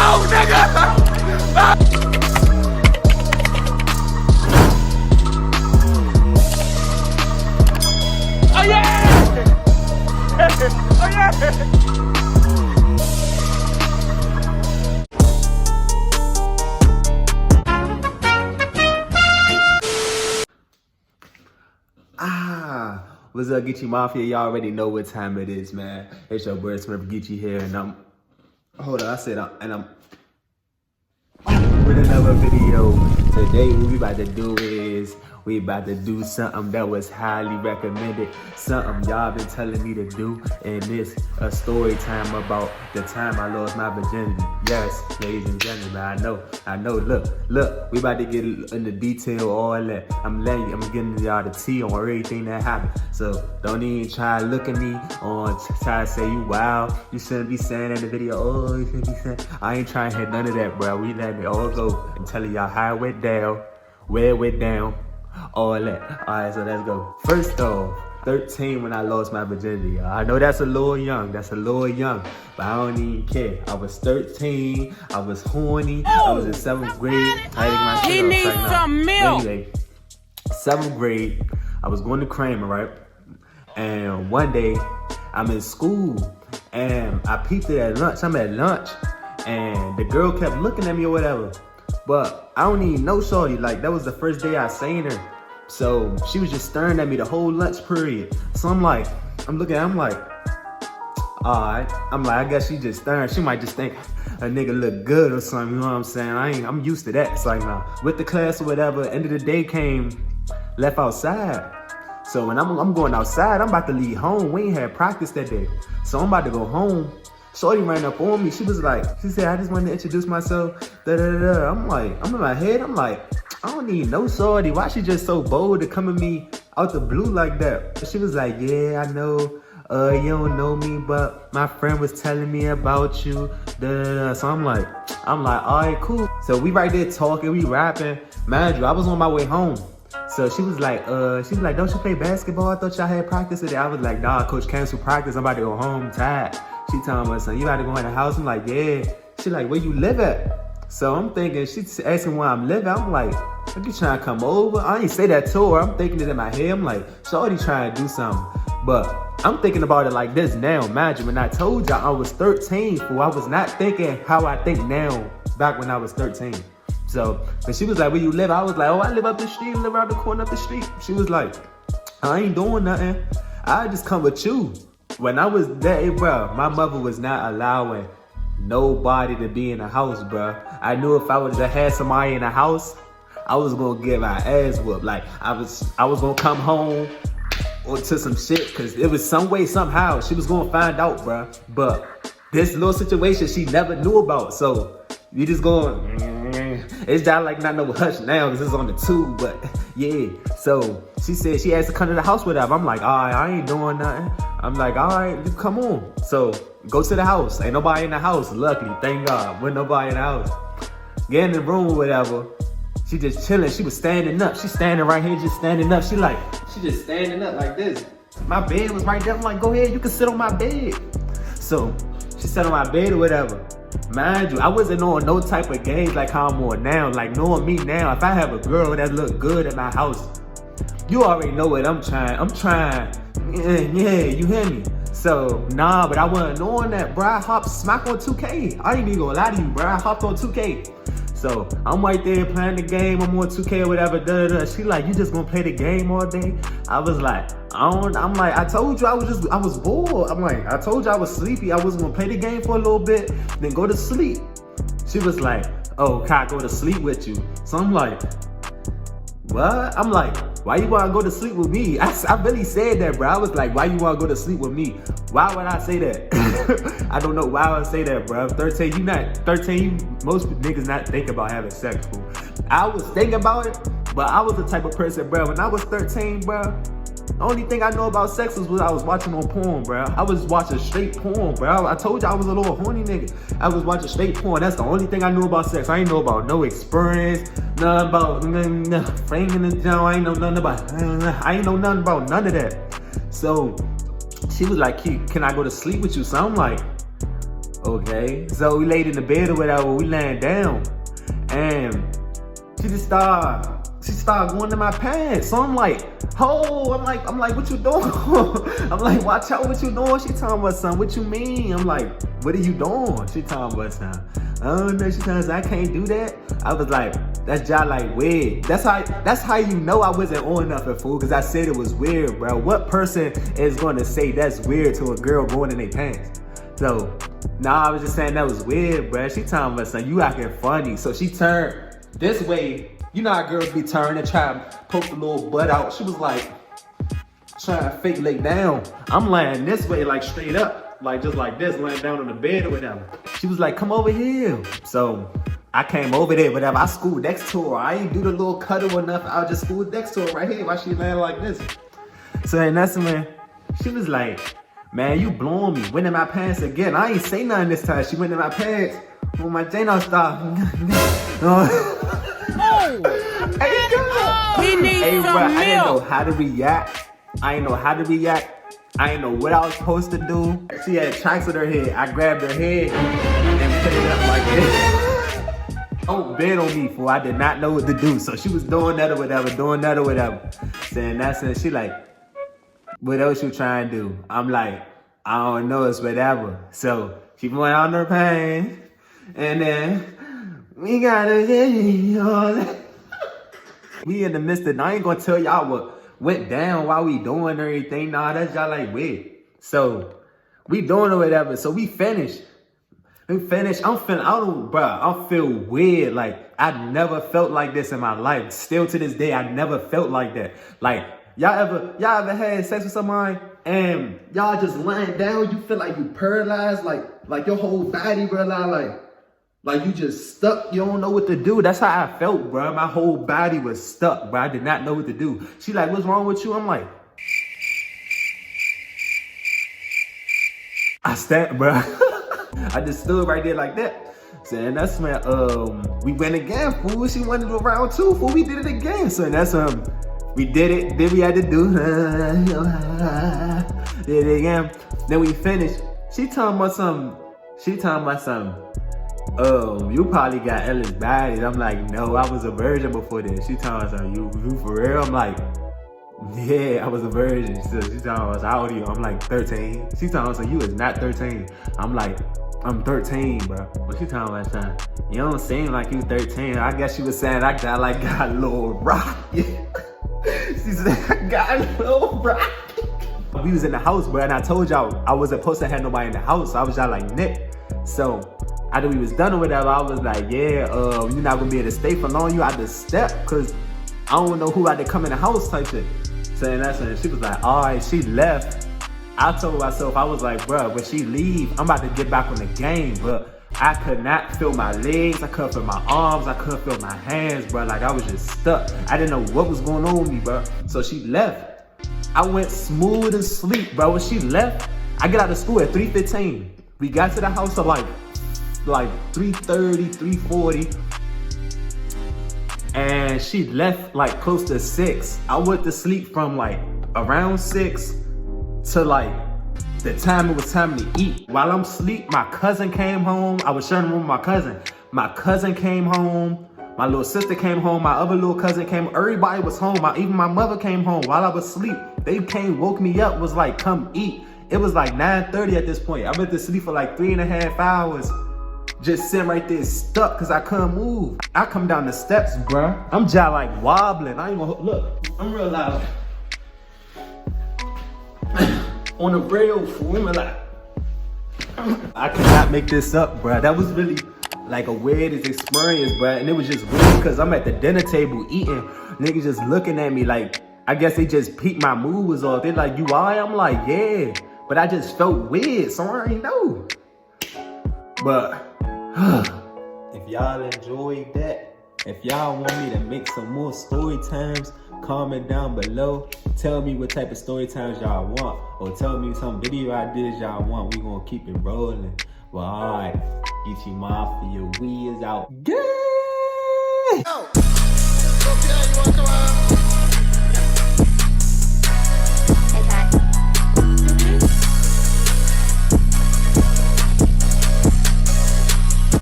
No, nigga! Oh yeah! Oh yeah! What's up, Geechee Mafia? Y'all already know what time it is, man. It's your boy Smurf Geechee here, and hold on, I'm with another video. Today, what we about to do is, we about to do something that was highly recommended, something y'all been telling me to do, and this a story time about the time I lost my virginity. Yes, ladies and gentlemen, I know, look, we about to get into detail, all that. I'm giving y'all the tea on everything that happened. So don't even try to look at me or try to say you wow, you shouldn't be saying in the video, oh, you shouldn't be saying. I ain't trying to hit none of that, bro. We letting it all go and telling y'all how it went down, where it went down, all that. All right, so let's go. First off, 13 when I lost my virginity. I know that's a little young, but I don't even care. I was 13, I was horny, I was in 7th grade. He needs some milk. Anyway, 7th grade, I was going to Kramer, right? And one day, I'm in school, and I peeped it at lunch. I'm at lunch, and the girl kept looking at me or whatever. But I don't even know shorty. Like, that was the first day I seen her. So she was just staring at me the whole lunch period. So I'm like, all right. I guess she just staring. She might just think a nigga look good or something, you know what I'm saying? I'm used to that. It's like, nah. With the class or whatever, end of the day came, left outside. So when I'm going outside, I'm about to leave home. We ain't had practice that day. So I'm about to go home. Shorty ran up on me. She said, I just wanted to introduce myself. I'm in my head, I don't need no shorty. Why she just so bold to come at me out the blue like that? She was like, yeah, I know, you don't know me, but my friend was telling me about you. So I'm like, all right, cool. So we right there talking, we rapping. Mind you, I was on my way home. So she was like, don't you play basketball? I thought y'all had practice today. I was like, nah, coach canceled practice. I'm about to go home, tired. She telling me, son, you about to go in the house? I'm like, yeah. She like, where you live at? So I'm thinking, she's asking where I'm living. I'm like, are you trying to come over? I ain't say that to her. I'm thinking it in my head. I'm like, shorty trying to do something. But I'm thinking about it like this now. Imagine when I told y'all I was 13, fool. I was not thinking how I think now back when I was 13. So when she was like, where you live? I was like, oh, I live up the street, live around the corner up the street. She was like, I ain't doing nothing. I just come with you. When I was that, bro, my mother was not allowing nobody to be in the house, bro. I knew if I was to have somebody in the house, I was gonna get my ass whooped. Like I was gonna come home or to some shit, cause it was some way, somehow she was gonna find out, bro. But this little situation she never knew about, so you just going. It's not like not no hush now because it's on the tube, but yeah. So she said she asked to come to the house with her. I'm like, all right, I ain't doing nothing. I'm like, all right, come on. So go to the house. Ain't nobody in the house. Luckily, thank God, with nobody in the house. Get in the room or whatever. She just chilling. She was standing up. She standing right here, just standing up. She just standing up like this. My bed was right there. I'm like, go ahead, you can sit on my bed. So she sat on my bed or whatever. Mind you, I wasn't on no type of games like how I'm on now. Like knowing me now, if I have a girl that look good in my house, you already know what I'm trying. Yeah, you hear me? So, nah, but I wasn't knowing that, bro. I hopped smack on 2K. I ain't even gonna lie to you, bro. I hopped on 2K. So, I'm right there playing the game. I'm on 2K or whatever. She like, you just gonna play the game all day? I was like, I told you I was bored. I'm like, I told you I was sleepy. I was gonna play the game for a little bit, then go to sleep. She was like, oh, can I go to sleep with you? So I'm like, what? I'm like, why you wanna go to sleep with me? I really said that, bro. I was like, why you wanna go to sleep with me? Why would I say that? I don't know why I would say that, bro. 13, most niggas not think about having sex, fool. I was thinking about it, but I was the type of person, bro. When I was 13, bro, the only thing I know about sex was what I was watching on porn, bro. I was watching straight porn, bro. I told you I was a little horny nigga. I was watching straight porn. That's the only thing I knew about sex. I ain't know about no experience, nothing about framing the joint. I ain't know nothing about none of that. So she was like, can I go to sleep with you? So I'm like, Okay, so we laid in the bed or whatever, we laying down, and she started going to my pants. So I'm like, oh, I'm like, what you doing? I'm like, watch out, what you doing? She talking about something, what you mean? I'm like, what are you doing? She talking about something. Oh no, she tells I can't do that. I was like, that's just like weird. That's how you know I wasn't on nothing, fool, because I said it was weird, bro. What person is gonna say that's weird to a girl going in their pants? So, I was just saying that was weird, bro. She talking about something, you acting funny. So she turned this way. You know how girls be turning and trying to poke the little butt out. She was like, trying to fake lay down. I'm laying this way, like straight up, like just like this, laying down on the bed or whatever. She was like, come over here. So I came over there, whatever. I scooted next to her. I ain't do the little cuddle or nothing. I just scooted next to her right here while she laying like this. So then that's when she was like, man, you blowing me. Went in my pants again. I ain't say nothing this time. She went in my pants. When my J-No stopped. He needs hey, bro, some I didn't know milk. how to react. I didn't know what I was supposed to do. She had tracks in her head. I grabbed her head and put it up like this. Oh, bed on me, fool. I did not know what to do. So she was doing that or whatever. Saying that's it. She like, what else you trying to do? I'm like, I don't know, it's whatever. So she went on her pants, and then we gotta get all that. We in the midst of, I ain't gonna tell y'all what went down while we doing everything. Nah, that's y'all like weird. So we doing or whatever. So we finished. I feel weird. Like I never felt like this in my life. Still to this day, I never felt like that. Like y'all ever had sex with somebody and y'all just lying down, you feel like you paralyzed, like your whole body, bro, like you just stuck, you don't know what to do. That's how I felt, bro. My whole body was stuck, bro. I did not know what to do. She like, what's wrong with you? I'm like, I stepped, bro. I just stood right there like that. So that's when we went again, fool. She wanted to round two, fool. We did it again. So that's we did it. Then we had to do did it again. Then we finished. She talking about something. You probably got Ellis bodies. I'm like, no, I was a virgin before this. She talking about something, you for real? I'm like, yeah, I was a virgin. So she talking about, how old are you? I'm like 13. She talking about, so you is not 13. I'm like, I'm 13, bro. What she talking about, son? You don't seem like you 13. I guess she was saying I got a little rock. She said, I got a little rock. We was in the house, bro, and I told y'all I wasn't supposed to have nobody in the house. So I was y'all like, Nick. So after we was done or whatever, I was like, yeah, you're not gonna be able to stay for long. You had to step, cause I don't know who had to come in the house type shit. So that's when she was like, all right, she left. I told myself, I was like, bro, when she leave, I'm about to get back on the game, but I could not feel my legs, I couldn't feel my arms, I couldn't feel my hands, bro. Like I was just stuck. I didn't know what was going on with me, bro. So she left. I went smooth and sleep, bro. When she left, I get out of school at 3:15. We got to the house at like 3:30, 3:40. And she left like close to 6. I went to sleep from like around 6 to like the time it was time to eat. While I'm asleep, my cousin came home. I was sharing a room with my cousin. My cousin came home. My little sister came home. My other little cousin came. Everybody was home. Even my mother came home while I was asleep. They came, woke me up, was like, come eat. It was like 9:30 at this point. I went to sleep for like 3.5 hours. Just sitting right there stuck because I couldn't move. I come down the steps, bruh. I'm just like wobbling. I ain't gonna, look, I'm real loud. On the rail, fool. Like, I cannot make this up, bruh. That was really like a weirdest experience, bruh. And it was just weird because I'm at the dinner table eating. Niggas just looking at me like, I guess they just peeped my mood was off. They're like, you all right? I'm like, yeah. But I just felt weird, so I already know. But if y'all enjoyed that, if y'all want me to make some more story times, comment down below. Tell me what type of story times y'all want, or tell me some video ideas y'all want. We gonna keep it rolling. Well, alright, Geechee Mafia, we is out. Gay! Oh. Okay, you wanna come out?